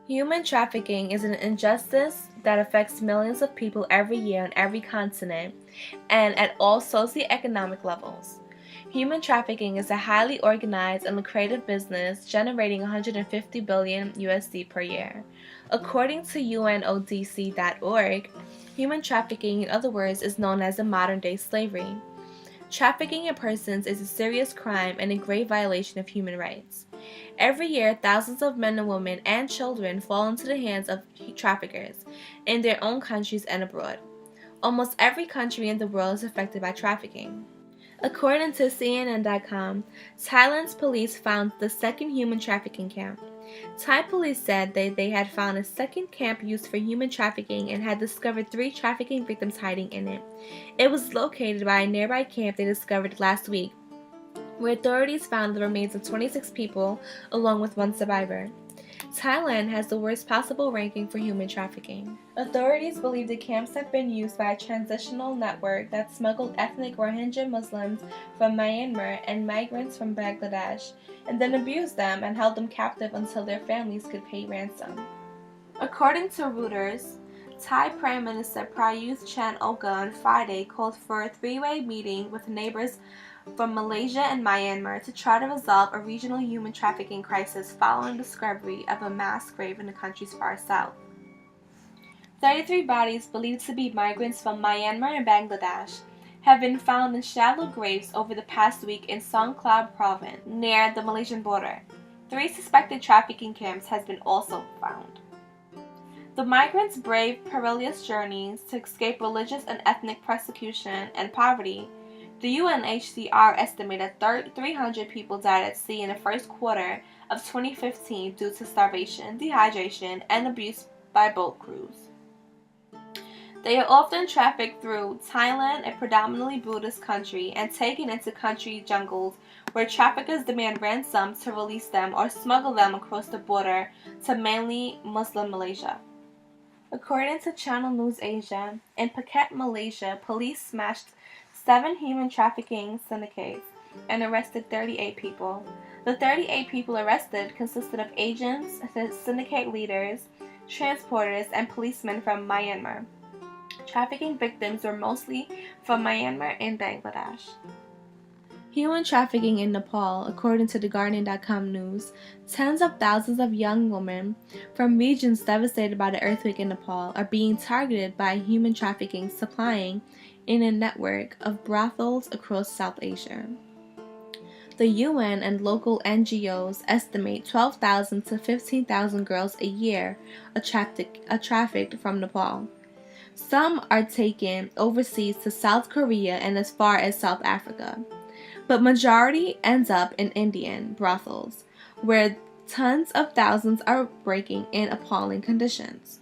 Human trafficking is an injustice that affects millions of people every year on every continent and at all socioeconomic levels. Human trafficking is a highly organized and lucrative business generating 150 billion USD per year. According to UNODC.org, human trafficking, in other words, is known as a modern-day slavery. Trafficking in persons is a serious crime and a grave violation of human rights. Every year, thousands of men and women and children fall into the hands of traffickers in their own countries and abroad. Almost every country in the world is affected by trafficking. According to CNN.com, Thailand's police found the second human trafficking camp. Thai police said that they had found a second camp used for human trafficking and had discovered 3 trafficking victims hiding in it. It was located by a nearby camp they discovered last week, where authorities found the remains of 26 people along with 1 survivor. Thailand has the worst possible ranking for human trafficking. Authorities believe the camps have been used by a transitional network that smuggled ethnic Rohingya Muslims from Myanmar and migrants from Bangladesh, and then abused them and held them captive until their families could pay ransom. According to Reuters, Thai Prime Minister Prayut Chan-o-cha on Friday called for a 3-way meeting with neighbors from Malaysia and Myanmar to try to resolve a regional human trafficking crisis following the discovery of a mass grave in the country's far south. 33 bodies believed to be migrants from Myanmar and Bangladesh have been found in shallow graves over the past week in Songkhla province, near the Malaysian border. 3 suspected trafficking camps have been also found. The migrants braved perilous journeys to escape religious and ethnic persecution and poverty. The UNHCR estimated 300 people died at sea in the first quarter of 2015 due to starvation, dehydration, and abuse by boat crews. They are often trafficked through Thailand, a predominantly Buddhist country, and taken into country jungles where traffickers demand ransom to release them or smuggle them across the border to mainly Muslim Malaysia. According to Channel News Asia, in Phuket, Malaysia, police smashed 7 human trafficking syndicates and arrested 38 people. The 38 people arrested consisted of agents, syndicate leaders, transporters, and policemen from Myanmar. Trafficking victims were mostly from Myanmar and Bangladesh. Human trafficking in Nepal, according to TheGuardian.com news, tens of thousands of young women from regions devastated by the earthquake in Nepal are being targeted by human trafficking supplying in a network of brothels across South Asia. The UN and local NGOs estimate 12,000 to 15,000 girls a year are trafficked from Nepal. Some are taken overseas to South Korea and as far as South Africa, but majority ends up in Indian brothels, where tens of thousands are breaking in appalling conditions.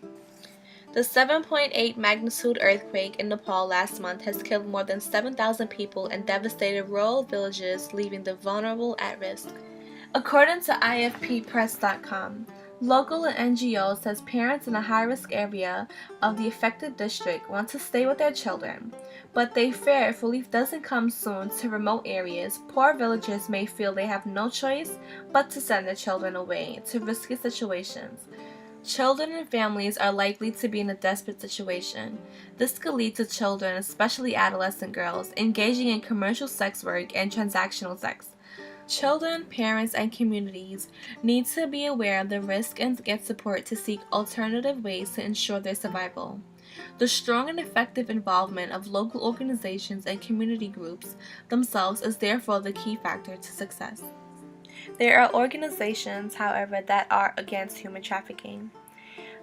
The 7.8 magnitude earthquake in Nepal last month has killed more than 7,000 people and devastated rural villages, leaving the vulnerable at risk. According to IFPpress.com, local NGOs says parents in a high-risk area of the affected district want to stay with their children, but they fear if relief doesn't come soon to remote areas, poor villagers may feel they have no choice but to send their children away to risky situations. Children and families are likely to be in a desperate situation. This could lead to children, especially adolescent girls, engaging in commercial sex work and transactional sex. Children, parents, and communities need to be aware of the risk and get support to seek alternative ways to ensure their survival. The strong and effective involvement of local organizations and community groups themselves is therefore the key factor to success. There are organizations, however, that are against human trafficking,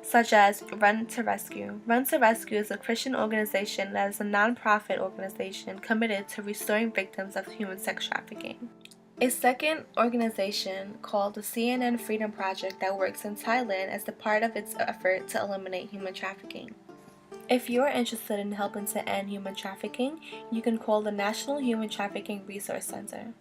such as Run to Rescue. Run to Rescue is a Christian organization that is a non-profit organization committed to restoring victims of human sex trafficking. A second organization called the CNN Freedom Project that works in Thailand as a part of its effort to eliminate human trafficking. If you are interested in helping to end human trafficking, you can call the National Human Trafficking Resource Center.